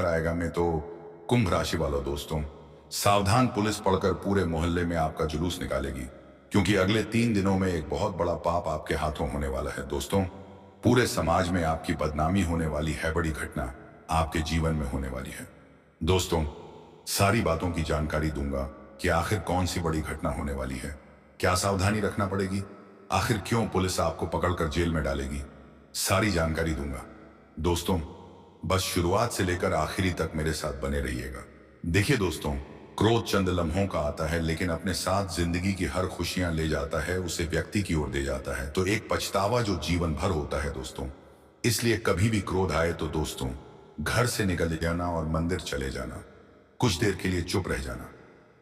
लेकर आएगा मैं तो कुंभ राशि वालों दोस्तों, सावधान पुलिस पढ़कर पूरे मोहल्ले में आपका जुलूस निकालेगी, क्योंकि अगले 3 दिनों में एक बहुत बड़ा पाप आपके हाथों होने वाला है दोस्तों। पूरे समाज में आपकी बदनामी होने वाली है, बड़ी घटना आपके जीवन में होने वाली है दोस्तों। सारी बातों की जानकारी दूंगा कि आखिर कौन सी बड़ी घटना होने वाली है, क्या सावधानी रखना पड़ेगी, आखिर क्यों पुलिस आपको पकड़कर जेल में डालेगी, सारी जानकारी दूंगा दोस्तों। बस शुरुआत से लेकर आखिरी तक मेरे साथ बने रहिएगा। देखिए दोस्तों, क्रोध चंद लम्हों का आता है, लेकिन अपने साथ जिंदगी की हर खुशियां ले जाता है, उसे व्यक्ति की ओर दे जाता है, तो एक पछतावा जो जीवन भर होता है दोस्तों। इसलिए कभी भी क्रोध आए तो दोस्तों घर से निकल जाना और मंदिर चले जाना, कुछ देर के लिए चुप रह जाना।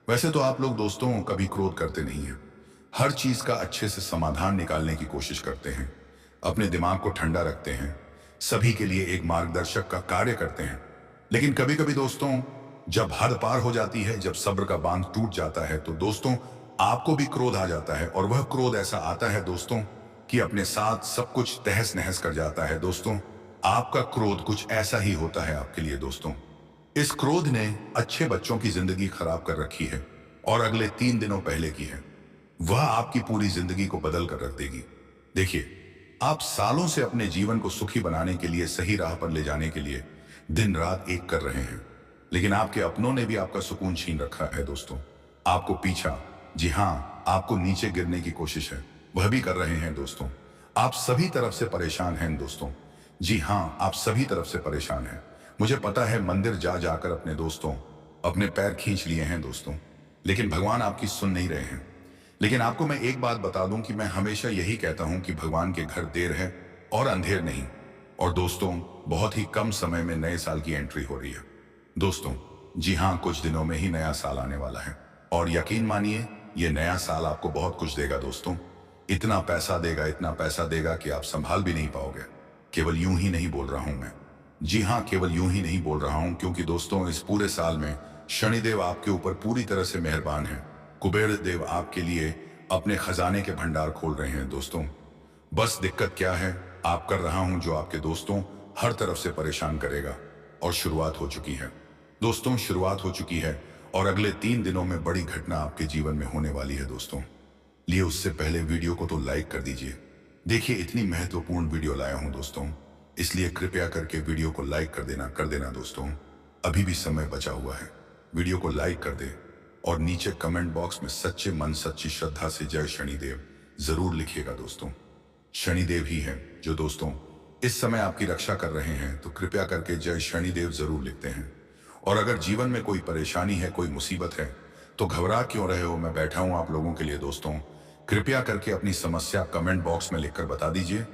वैसे तो आप लोग दोस्तों कभी क्रोध करते नहीं हैं, हर चीज का अच्छे से समाधान निकालने की कोशिश करते हैं, अपने दिमाग को ठंडा रखते हैं, सभी के लिए एक मार्गदर्शक का कार्य करते हैं। लेकिन कभी कभी दोस्तों जब हद पार हो जाती है, जब सब्र का बांध टूट जाता है, तो दोस्तों आपको भी क्रोध आ जाता है, और वह क्रोध ऐसा आता है दोस्तों कि अपने साथ सब कुछ तहस नहस कर जाता है दोस्तों। आपका क्रोध कुछ ऐसा ही होता है आपके लिए दोस्तों। इस क्रोध ने अच्छे बच्चों की जिंदगी खराब कर रखी है, और अगले 3 दिनों पहले की है, वह आपकी पूरी जिंदगी को बदल कर रख देगी। देखिए, आप सालों से अपने जीवन को सुखी बनाने के लिए, सही राह पर ले जाने के लिए दिन रात एक कर रहे हैं, लेकिन आपके अपनों ने भी आपका सुकून छीन रखा है दोस्तों। आपको पीछा, जी हाँ, आपको नीचे गिरने की कोशिश है, वह भी कर रहे हैं दोस्तों। आप सभी तरफ से परेशान हैं दोस्तों, जी हाँ, आप सभी तरफ से परेशान हैं। मुझे पता है, मंदिर जा जाकर अपने दोस्तों अपने पैर खींच लिए हैं दोस्तों, लेकिन भगवान आपकी सुन नहीं रहे हैं। लेकिन आपको मैं एक बात बता दूं कि मैं हमेशा यही कहता हूं कि भगवान के घर देर है और अंधेर नहीं। और दोस्तों बहुत ही कम समय में नए साल की एंट्री हो रही है दोस्तों। जी हाँ, कुछ दिनों में ही नया साल आने वाला है, और यकीन मानिए ये नया साल आपको बहुत कुछ देगा दोस्तों। इतना पैसा देगा, इतना पैसा देगा कि आप संभाल भी नहीं पाओगे। केवल यूं ही नहीं बोल रहा हूं मैं, जी हाँ, केवल यूं ही नहीं बोल रहा हूं, क्योंकि दोस्तों इस पूरे साल में शनिदेव आपके ऊपर पूरी तरह से मेहरबान है। कुबेर देव आपके लिए अपने खजाने के भंडार खोल रहे हैं दोस्तों। बस दिक्कत क्या है, आप कर रहा हूं जो आपके दोस्तों हर तरफ से परेशान करेगा। और शुरुआत हो चुकी है दोस्तों, शुरुआत हो चुकी है, और अगले 3 दिनों में बड़ी घटना आपके जीवन में होने वाली है दोस्तों। लिए उससे पहले वीडियो को तो लाइक कर दीजिए। देखिए, इतनी महत्वपूर्ण वीडियो लाया हूं दोस्तों, इसलिए कृपया करके वीडियो को लाइक कर देना दोस्तों। अभी भी समय बचा हुआ है, वीडियो को लाइक कर दे, और नीचे कमेंट बॉक्स में सच्चे मन सच्ची श्रद्धा से जय शनिदेव जरूर लिखिएगा दोस्तों। शनिदेव ही है जो दोस्तों इस समय आपकी रक्षा कर रहे हैं, तो कृपया करके जय शनिदेव जरूर लिखते हैं। और अगर जीवन में कोई परेशानी है, कोई मुसीबत है, तो घबरा क्यों रहे हो, मैं बैठा हूं आप लोगों के लिए दोस्तों। कृपया करके अपनी समस्या कमेंट बॉक्स में लिखकर बता दीजिए,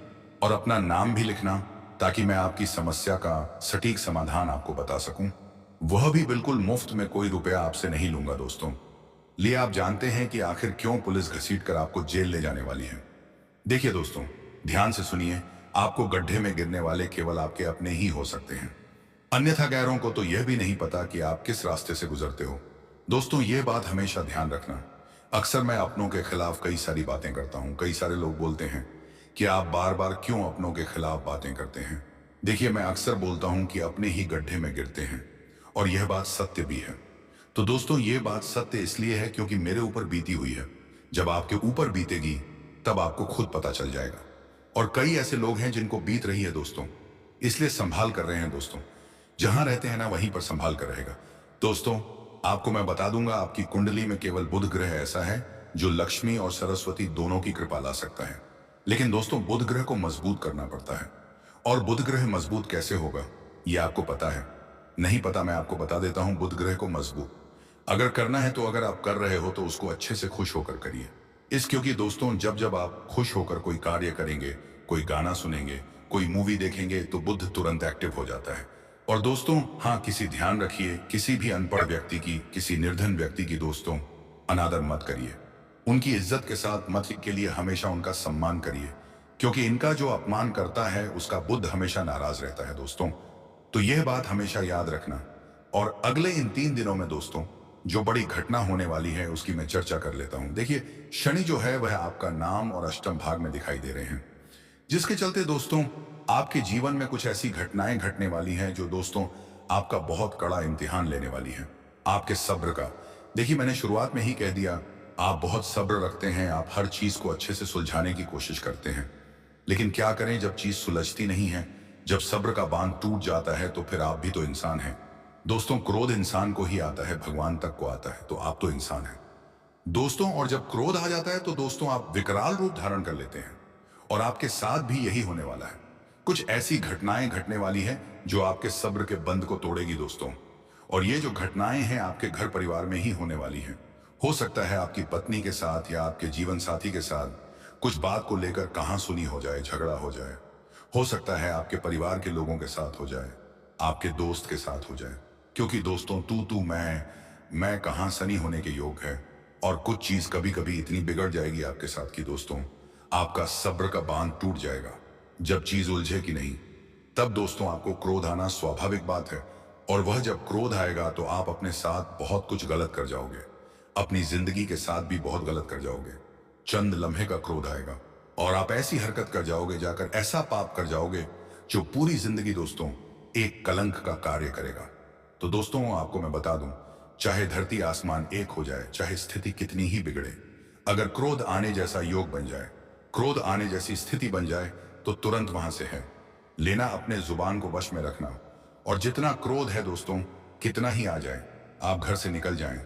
और अपना नाम भी लिखना, ताकि मैं आपकी समस्या का सटीक समाधान आपको बता सकूं, वह भी बिल्कुल मुफ्त में, कोई रुपया आपसे नहीं लूंगा दोस्तों। लिए आप जानते हैं कि आखिर क्यों पुलिस घसीट कर आपको जेल ले जाने वाली है। देखिए दोस्तों, ध्यान से सुनिए, आपको गड्ढे में गिरने वाले केवल आपके अपने ही हो सकते हैं, अन्यथा गैरों को तो यह भी नहीं पता कि आप किस रास्ते से गुजरते हो दोस्तों। यह बात हमेशा ध्यान रखना। अक्सर मैं अपनों के खिलाफ कई सारी बातें करता हूं, कई सारे लोग बोलते हैं कि आप बार बार क्यों अपनों के खिलाफ बातें करते हैं। देखिए, मैं अक्सर बोलता हूं कि अपने ही गड्ढे में गिरते हैं, और यह बात सत्य भी है। तो दोस्तों ये बात सत्य इसलिए है क्योंकि मेरे ऊपर बीती हुई है। जब आपके ऊपर बीतेगी तब आपको खुद पता चल जाएगा। और कई ऐसे लोग हैं जिनको बीत रही है दोस्तों, इसलिए संभाल कर रहे हैं दोस्तों। जहां रहते हैं ना, वहीं पर संभाल कर रहेगा दोस्तों। आपको मैं बता दूंगा, आपकी कुंडली में केवल बुध ग्रह ऐसा है जो लक्ष्मी और सरस्वती दोनों की कृपा ला सकता है। लेकिन दोस्तों बुध ग्रह को मजबूत करना पड़ता है। और बुध ग्रह मजबूत कैसे होगा, यह आपको पता है? नहीं पता? मैं आपको बता देता हूं। बुध ग्रह को मजबूत अगर करना है, तो अगर आप कर रहे हो तो उसको अच्छे से खुश होकर करिए। क्योंकि दोस्तों जब जब आप खुश होकर कोई कार्य करेंगे, कोई गाना सुनेंगे, कोई मूवी देखेंगे, तो बुध तुरंत एक्टिव हो जाता है। और दोस्तों हाँ, ध्यान रखिए, किसी भी अनपढ़ व्यक्ति की, किसी निर्धन व्यक्ति की दोस्तों अनादर मत करिए। उनकी इज्जत के साथ मत के लिए हमेशा उनका सम्मान करिए, क्योंकि इनका जो अपमान करता है उसका बुध हमेशा नाराज रहता है दोस्तों। तो यह बात हमेशा याद रखना। और अगले इन 3 दिनों में दोस्तों जो बड़ी घटना होने वाली है उसकी मैं चर्चा कर लेता हूं। देखिए, शनि जो है वह आपका नाम और अष्टम भाग में दिखाई दे रहे हैं, जिसके चलते दोस्तों आपके जीवन में कुछ ऐसी घटनाएं घटने वाली हैं जो दोस्तों आपका बहुत कड़ा इम्तिहान लेने वाली है, आपके सब्र का। देखिए, मैंने शुरुआत में ही कह दिया, आप बहुत सब्र रखते हैं, आप हर चीज को अच्छे से सुलझाने की कोशिश करते हैं। लेकिन क्या करें, जब चीज सुलझती नहीं है, जब सब्र का बांध टूट जाता है, तो फिर आप भी तो इंसान हैं। दोस्तों, क्रोध इंसान को ही आता है, भगवान तक को आता है, तो आप तो इंसान हैं दोस्तों। और जब क्रोध आ जाता है तो दोस्तों आप विकराल रूप धारण कर लेते हैं, और आपके साथ भी यही होने वाला है। कुछ ऐसी घटनाएं घटने वाली है जो आपके सब्र के बंध को तोड़ेगी दोस्तों। और ये जो घटनाएं हैं आपके घर परिवार में ही होने वाली हैं। हो सकता है आपकी पत्नी के साथ या आपके जीवन साथी के साथ कुछ बात को लेकर कहां सुनी हो जाए, झगड़ा हो जाए। हो सकता है आपके परिवार के लोगों के साथ हो जाए, आपके दोस्त के साथ हो जाए। क्योंकि दोस्तों, तू मैं कहां सनी होने के योग है। और कुछ चीज कभी कभी इतनी बिगड़ जाएगी आपके साथ कि दोस्तों, आपका सब्र का बांध टूट जाएगा। जब चीज उलझे कि नहीं, तब दोस्तों आपको क्रोध आना स्वाभाविक बात है। और वह जब क्रोध आएगा तो आप अपने साथ बहुत कुछ गलत कर जाओगे, अपनी जिंदगी के साथ भी बहुत गलत कर जाओगे। चंद लम्हे का क्रोध आएगा और आप ऐसी हरकत कर जाओगे, जाकर ऐसा पाप कर जाओगे जो पूरी जिंदगी दोस्तों एक कलंक का कार्य करेगा। तो दोस्तों, आपको मैं बता दूं, चाहे धरती आसमान एक हो जाए, चाहे स्थिति कितनी ही बिगड़े, अगर क्रोध आने जैसा योग बन जाए, क्रोध आने जैसी स्थिति बन जाए, तो तुरंत वहां से है लेना, अपने जुबान को वश में रखना। और जितना क्रोध है दोस्तों, कितना ही आ जाए, आप घर से निकल जाएं,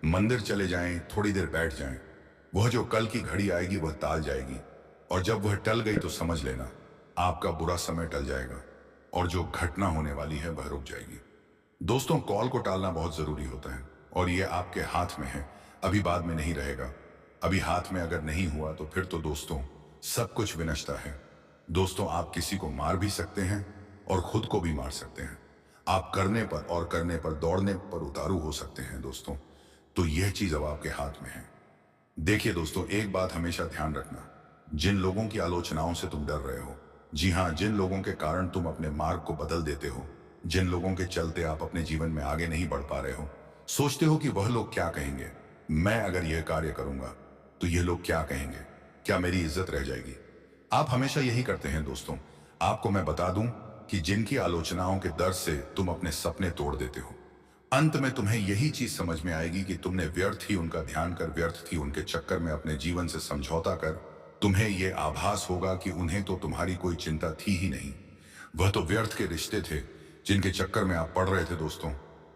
मंदिर चले जाएं, थोड़ी देर बैठ जाएं। वह जो कल की घड़ी आएगी वह टाल जाएगी, और जब वह टल गई तो समझ लेना आपका बुरा समय टल जाएगा, और जो घटना होने वाली है वह रुक जाएगी। दोस्तों, कॉल को टालना बहुत जरूरी होता है, और यह आपके हाथ में है। अभी बाद में नहीं रहेगा। अभी हाथ में अगर नहीं हुआ तो फिर तो दोस्तों सब कुछ विनष्टा है। दोस्तों, आप किसी को मार भी सकते हैं और खुद को भी मार सकते हैं। आप करने पर और करने पर, दौड़ने पर उतारू हो सकते हैं दोस्तों। तो यह चीज अब आपके हाथ में है। देखिए दोस्तों, एक बात हमेशा ध्यान रखना, जिन लोगों की आलोचनाओं से तुम डर रहे हो, जी हाँ, जिन लोगों के कारण तुम अपने मार्ग को बदल देते हो, जिन लोगों के चलते आप अपने जीवन में आगे नहीं बढ़ पा रहे हो, सोचते हो कि वह लोग क्या कहेंगे, मैं अगर यह कार्य करूंगा तो ये लोग क्या कहेंगे, क्या मेरी इज्जत रह जाएगी। आप हमेशा यही करते हैं दोस्तों। आपको मैं बता दूं कि जिनकी आलोचनाओं के डर से तुम अपने सपने तोड़ देते हो, अंत में तुम्हें यही चीज समझ में आएगी कि तुमने व्यर्थ ही उनका ध्यान कर, व्यर्थ थी उनके चक्कर में अपने जीवन से समझौता कर। तुम्हें यह आभास होगा कि उन्हें तो तुम्हारी कोई चिंता थी ही नहीं। वह तो व्यर्थ के रिश्ते थे जिनके चक्कर में आप पड़ रहे थे दोस्तों।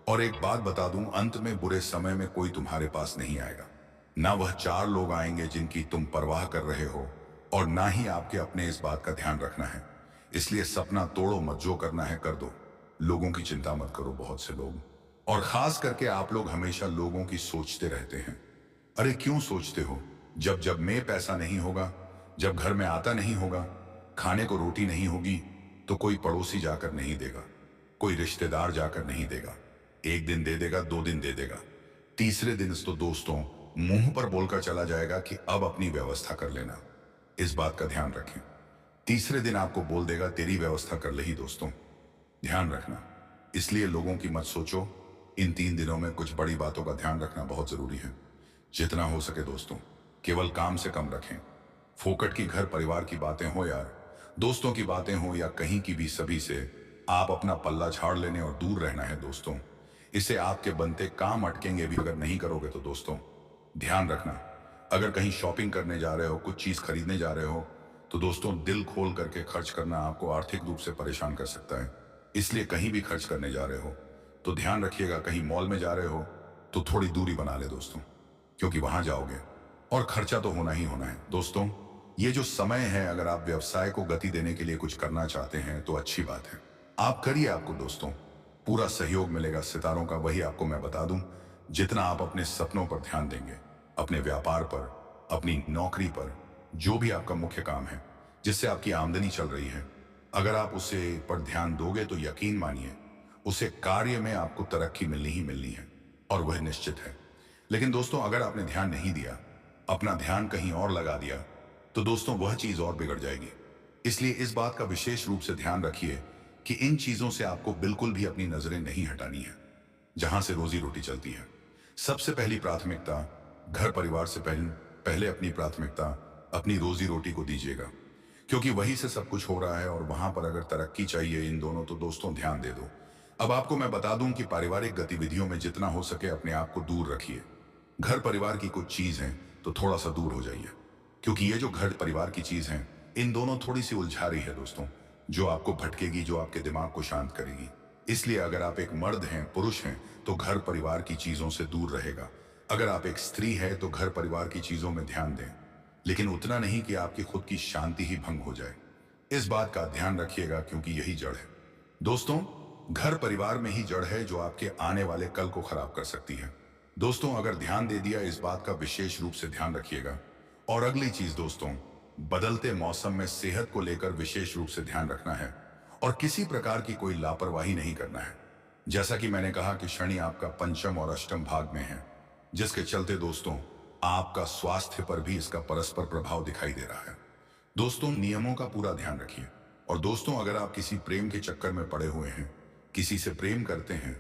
और एक बात बता दूं, अंत में बुरे समय में कोई तुम्हारे पास नहीं आएगा। ना वह चार लोग आएंगे जिनकी तुम परवाह कर रहे हो, और ना ही आपके अपने इस बात का ध्यान रखना है। इसलिए सपना तोड़ो मत, जो करना है कर दो। लोगों की चिंता मत करो। बहुत से लोग, और खास करके आप लोग, हमेशा लोगों की सोचते रहते हैं। अरे क्यों सोचते हो? जब जब में पैसा नहीं होगा, जब घर में आता नहीं होगा, खाने को रोटी नहीं होगी, तो कोई पड़ोसी जाकर नहीं देगा, कोई रिश्तेदार जाकर नहीं देगा। एक दिन दे देगा, 2 दिन दे देगा, तीसरे दिन तो दोस्तों मुंह पर बोलकर चला जाएगा कि अब अपनी व्यवस्था कर लेना। इस बात का ध्यान रखें। तीसरे दिन आपको बोल देगा तेरी व्यवस्था कर ले ही दोस्तों। ध्यान रखना। इसलिए लोगों की मत सोचो। इन 3 दिनों में कुछ बड़ी बातों का ध्यान रखना बहुत जरूरी है। जितना हो सके दोस्तों, केवल काम से कम रखें। फोकट की घर परिवार की बातें हो यार, दोस्तों की बातें हो या कहीं की भी, सभी से आप अपना पल्ला झाड़ लेने और दूर रहना है दोस्तों। इससे आपके बनते काम अटकेंगे भी अगर नहीं करोगे तो दोस्तों। ध्यान रखना, अगर कहीं शॉपिंग करने जा रहे हो, कुछ चीज खरीदने जा रहे हो, तो दोस्तों दिल खोल करके खर्च करना आपको आर्थिक रूप से परेशान कर सकता है। इसलिए कहीं भी खर्च करने जा रहे हो तो ध्यान रखिएगा। कहीं मॉल में जा रहे हो तो थोड़ी दूरी बना ले दोस्तों, क्योंकि वहां जाओगे और खर्चा तो होना ही होना है दोस्तों। ये जो समय है, अगर आप व्यवसाय को गति देने के लिए कुछ करना चाहते हैं तो अच्छी बात है, आप करिए। आपको दोस्तों पूरा सहयोग मिलेगा सितारों का। वही आपको मैं बता दूं, जितना आप अपने सपनों पर ध्यान देंगे, अपने व्यापार पर, अपनी नौकरी पर, जो भी आपका मुख्य काम है जिससे आपकी आमदनी चल रही है, अगर आप उसे पर ध्यान दोगे तो यकीन मानिए उसे कार्य में आपको तरक्की मिलनी ही मिलनी है, और वह निश्चित है। लेकिन दोस्तों, अगर आपने ध्यान नहीं दिया, अपना ध्यान कहीं और लगा दिया, तो दोस्तों वह चीज और बिगड़ जाएगी। इसलिए इस बात का विशेष रूप से ध्यान रखिए कि इन चीजों से आपको बिल्कुल भी अपनी नजरें नहीं हटानी है। जहां से रोजी रोटी चलती है, सबसे पहली प्राथमिकता घर परिवार से पहले अपनी प्राथमिकता अपनी रोजी रोटी को दीजिएगा, क्योंकि वहीं से सब कुछ हो रहा है। और वहां पर अगर तरक्की चाहिए इन दोनों, तो दोस्तों ध्यान दे दो। अब आपको मैं बता दूं कि पारिवारिक गतिविधियों में जितना हो सके अपने आप को दूर रखिए। घर परिवार की कुछ चीज हैं तो थोड़ा सा दूर हो जाइए, क्योंकि ये जो घर परिवार की चीज हैं, इन दोनों थोड़ी सी उलझा रही है दोस्तों, जो आपको भटकेगी, जो आपके दिमाग को शांत करेगी। इसलिए अगर आप एक मर्द हैं, पुरुष हैं, तो घर परिवार की चीजों से दूर रहेगा। अगर आप एक स्त्री है तो घर परिवार की चीजों में ध्यान दें, लेकिन उतना नहीं कि आपकी खुद की शांति ही भंग हो जाए। इस बात का ध्यान रखिएगा, क्योंकि यही जड़ है दोस्तों। घर परिवार में ही जड़ है जो आपके आने वाले कल को खराब कर सकती है। दोस्तों, अगर ध्यान दे दिया, इस बात का विशेष रूप से ध्यान रखिएगा। और अगली चीज दोस्तों, बदलते मौसम में सेहत को लेकर विशेष रूप से ध्यान रखना है और किसी प्रकार की कोई लापरवाही नहीं करना है। जैसा कि मैंने कहा कि शनि आपका पंचम और अष्टम भाग में है, जिसके चलते दोस्तों आपका स्वास्थ्य पर भी इसका परस्पर प्रभाव दिखाई दे रहा है। दोस्तों, नियमों का पूरा ध्यान रखिए। और दोस्तों, अगर आप किसी प्रेम के चक्कर में पड़े हुए हैं, किसी से प्रेम करते हैं,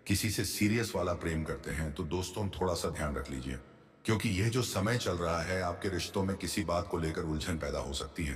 किसी से सीरियस वाला प्रेम करते हैं, तो दोस्तों थोड़ा सा ध्यान रख लीजिए, क्योंकि यह जो समय चल रहा है, आपके रिश्तों में किसी बात को लेकर उलझन पैदा हो सकती है।